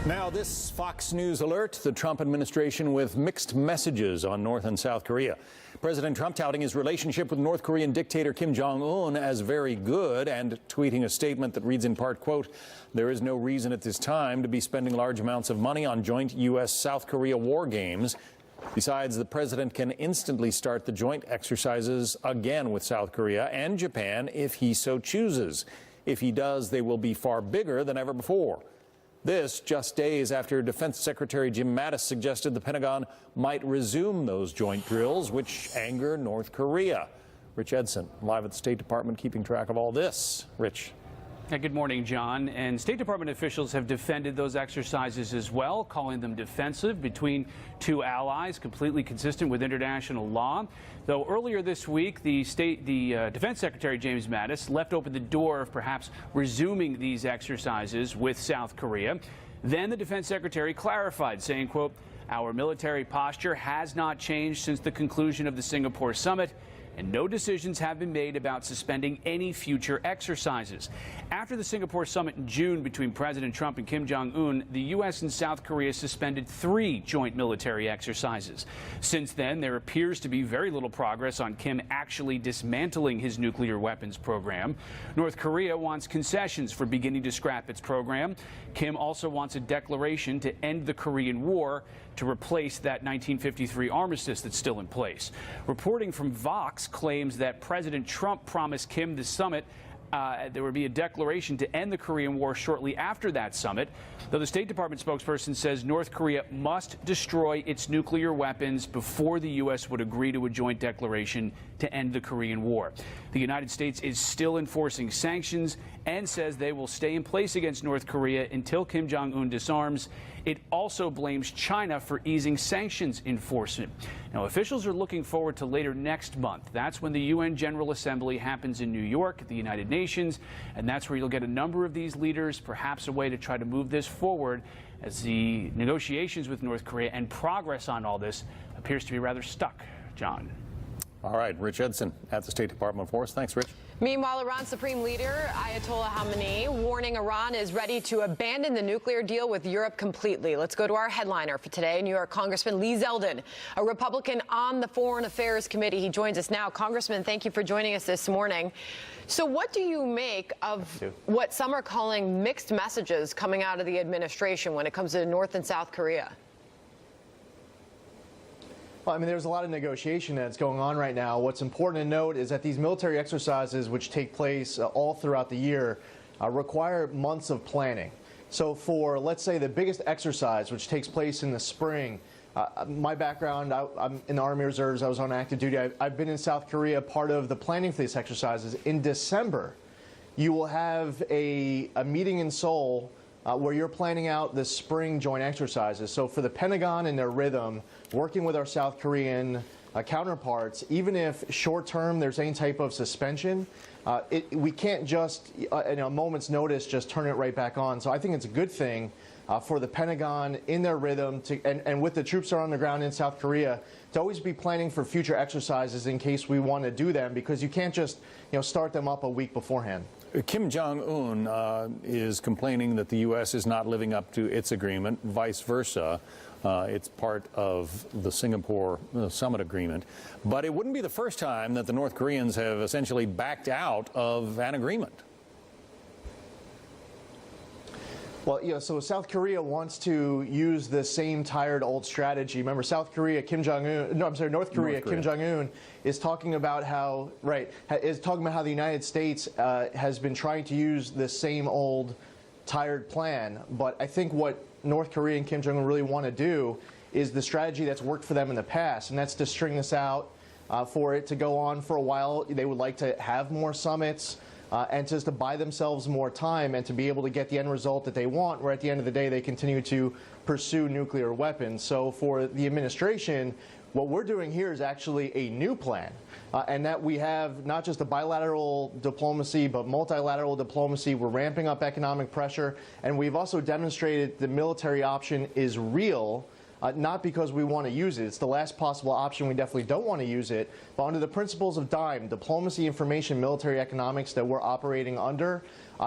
Now, this Fox News alert, the Trump administration with mixed messages on North and South Korea. President Trump touting his relationship with North Korean dictator Kim Jong-un as very good and tweeting a statement that reads in part, quote, "There is no reason at this time to be spending large amounts of money on joint U.S.-South Korea war games. Besides, the president can instantly start the joint exercises again with South Korea and Japan if he so chooses. If he does, they will be far bigger than ever before." This just days after Defense Secretary Jim Mattis suggested the Pentagon might resume those joint drills, which anger North Korea. Rich Edson, live at the State Department, keeping track of all this. Rich. Good morning, John. And State Department officials have defended those exercises as well, calling them defensive between two allies, completely consistent with international law. Though earlier this week, the Defense Secretary James Mattis left open the door of perhaps resuming these exercises with South Korea. Then the Defense Secretary clarified, saying, quote, "Our military posture has not changed since the conclusion of the Singapore summit, and no decisions have been made about suspending any future exercises." After the Singapore summit in June between President Trump and Kim Jong-un, the U.S. and South Korea suspended 3 joint military exercises. Since then, there appears to be very little progress on Kim actually dismantling his nuclear weapons program. North Korea wants concessions for beginning to scrap its program. Kim also wants a declaration to end the Korean War to replace that 1953 armistice that's still in place. Reporting from Vox claims that President Trump promised Kim the summit there would be a declaration to end the Korean War shortly after that summit, though the State Department spokesperson says North Korea must destroy its nuclear weapons before the U.S. would agree to a joint declaration to end the Korean War. The United States is still enforcing sanctions and says they will stay in place against North Korea until Kim Jong-un disarms. It also blames China for easing sanctions enforcement. Now, officials are looking forward to later next month. That's when the UN General Assembly happens in New York at the United Nations, and that's where you'll get a number of these leaders, perhaps a way to try to move this forward as the negotiations with North Korea and progress on all this appears to be rather stuck. John. All right, Rich Edson at the State Department for us. Thanks, Rich. Meanwhile, Iran's Supreme Leader Ayatollah Khamenei warning Iran is ready to abandon the nuclear deal with Europe completely. Let's go to our headliner for today, New York Congressman Lee Zeldin, a Republican on the Foreign Affairs Committee. He joins us now. Congressman, thank you for joining us this morning. So what do you make of what some are calling mixed messages coming out of the administration when it comes to North and South Korea? Well, I mean, there's a lot of negotiation that's going on right now. What's important to note is that these military exercises, which take place all throughout the year, require months of planning. So for, let's say, the biggest exercise, which takes place in the spring, my background, I'm in the Army Reserves. I was on active duty. I've been in South Korea, part of the planning for these exercises. In December, you will have a meeting in Seoul where you're planning out the spring joint exercises. So for the Pentagon and their rhythm, working with our South Korean counterparts, even if short-term there's any type of suspension, we can't just, in a moment's notice, just turn it right back on. So I think it's a good thing for the Pentagon in their rhythm and with the troops that are on the ground in South Korea to always be planning for future exercises in case we want to do them, because you can't just start them up a week beforehand. Kim Jong-un is complaining that the U.S. is not living up to its agreement, vice versa. It's part of the Singapore summit agreement. But it wouldn't be the first time that the North Koreans have essentially backed out of an agreement. Well, so South Korea wants to use the same tired old strategy. Remember, North Korea, Kim Jong-un is talking about how, the United States has been trying to use the same old tired plan. But I think what North Korea and Kim Jong-un really want to do is the strategy that's worked for them in the past, and that's to string this out for it to go on for a while. They would like to have more summits. And just to buy themselves more time and to be able to get the end result that they want, where at the end of the day they continue to pursue nuclear weapons. So for the administration, what we're doing here is actually a new plan, and that we have not just a bilateral diplomacy, but multilateral diplomacy. We're ramping up economic pressure, and we've also demonstrated the military option is real. not because we want to use it. It's the last possible option. We definitely don't want to use it. But under the principles of DIME, diplomacy, information, military economics that we're operating under,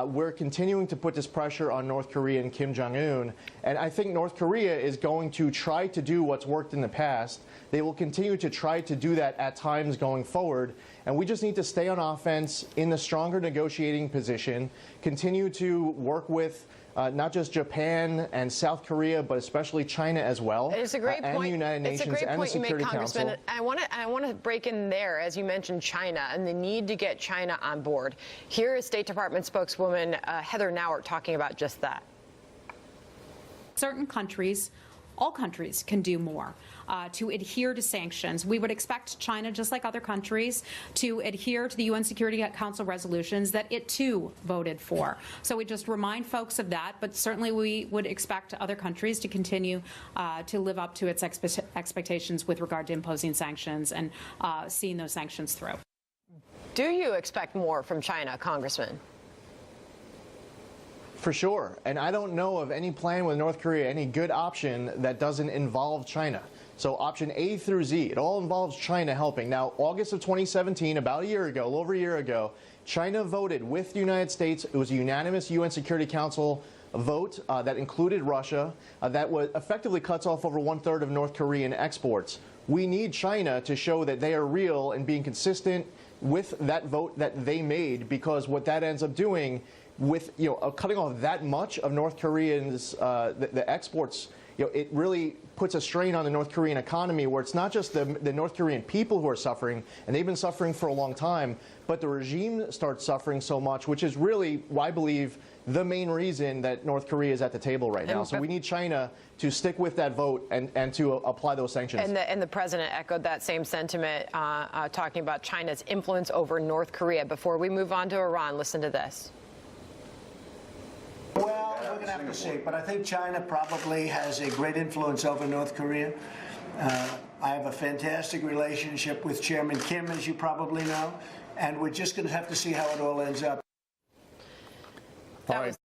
we're continuing to put this pressure on North Korea and Kim Jong-un. And I think North Korea is going to try to do what's worked in the past. They will continue to try to do that at times going forward. And we just need to stay on offense in the stronger negotiating position, continue to work with not just Japan and South Korea, but especially China as well. It's a great point. And the United Nations and the Security Council. I want to break in there, as you mentioned, China and the need to get China on board. Here is State Department spokeswoman Heather Nauert talking about just that. Certain countries, all countries, can do more to adhere to sanctions. We would expect China, just like other countries, to adhere to the UN Security Council resolutions that it too voted for. So we just remind folks of that, but certainly we would expect other countries to continue to live up to its expectations with regard to imposing sanctions and seeing those sanctions through. Do you expect more from China, Congressman? For sure. And I don't know of any plan with North Korea, any good option that doesn't involve China. So option A through Z, it all involves China helping. Now, August of 2017, about a year ago, a little over a year ago, China voted with the United States. It was a unanimous UN Security Council vote that included Russia, that effectively cuts off over 1/3 of North Korean exports. We need China to show that they are real and being consistent with that vote that they made, because what that ends up doing with cutting off that much of North Koreans the exports, it really puts a strain on the North Korean economy, where it's not just the North Korean people who are suffering, and they've been suffering for a long time, but the regime starts suffering so much, which is really, I believe, the main reason that North Korea is at the table right now. So we need China to stick with that vote and to apply those sanctions. And the president echoed that same sentiment, talking about China's influence over North Korea. Before we move on to Iran, listen to this. Well, we're going to have to see, but I think China probably has a great influence over North Korea. I have a fantastic relationship with Chairman Kim, as you probably know, and we're just going to have to see how it all ends up. That was